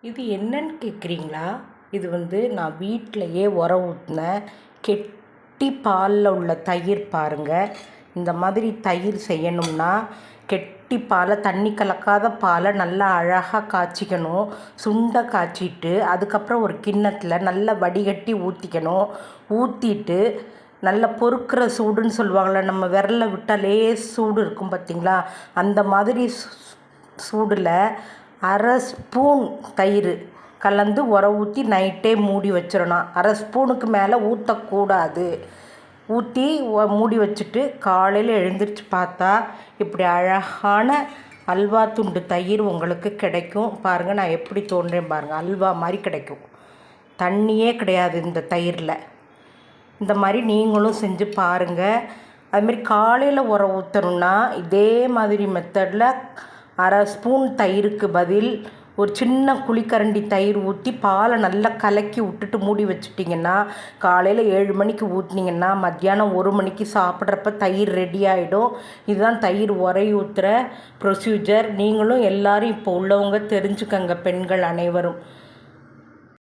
இது என்னன்னு கேட்குறீங்களா? இது நான் வீட்டிலையே உரம் ஊற்றின கெட்டி பாலில் உள்ள தயிர் பாருங்கள். இந்த மாதிரி தயிர் செய்யணும்னா கெட்டி பாலை, தண்ணி கலக்காத பாலை நல்லா அழகாக காய்ச்சிக்கணும். சுண்டை காய்ச்சிட்டு அதுக்கப்புறம் ஒரு கிண்ணத்தில் நல்லா வடிகட்டி ஊற்றிக்கணும். ஊற்றிட்டு நல்லா பொறுக்கிற சூடுன்னு சொல்லுவாங்கள்ல, நம்ம விரல விட்டால் லேஸ் சூடு இருக்கும் பார்த்திங்களா, அந்த மாதிரி சூடில் அரை ஸ்பூன் தயிர் கலந்து உரம் ஊற்றி நைட்டே மூடி வச்சிடணும். அரை ஸ்பூனுக்கு மேலே ஊற்றக்கூடாது. ஊற்றி மூடி வச்சுட்டு காலையில் எழுந்திரிச்சு பார்த்தா இப்படி அழகான அல்வா துண்டு தயிர் உங்களுக்கு கிடைக்கும். பாருங்கள், நான் எப்படி தோன்றேன் பாருங்கள், அல்வா மாதிரி கிடைக்கும். தண்ணியே கிடையாது இந்த தயிரில். இந்த மாதிரி நீங்களும் செஞ்சு பாருங்கள். அதுமாரி காலையில் உரம் ஊற்றணுன்னா இதே மாதிரி மெத்தடில் அரை ஸ்பூன் தயிருக்கு பதில் ஒரு சின்ன குழிக்கரண்டி தயிர் ஊற்றி பாலை நல்லா கலக்கி விட்டுட்டு மூடி வச்சுட்டிங்கன்னா காலையில் 7 மணிக்கு ஊற்றினீங்கன்னா மத்தியானம் 1 மணிக்கு சாப்பிட்றப்ப தயிர் ரெடி ஆகிடும். இதுதான் தயிர் உரை ஊற்றுற ப்ரொசீஜர். நீங்களும் எல்லோரும் இப்போ உள்ளவங்க தெரிஞ்சுக்கங்க, பெண்கள் அனைவரும்.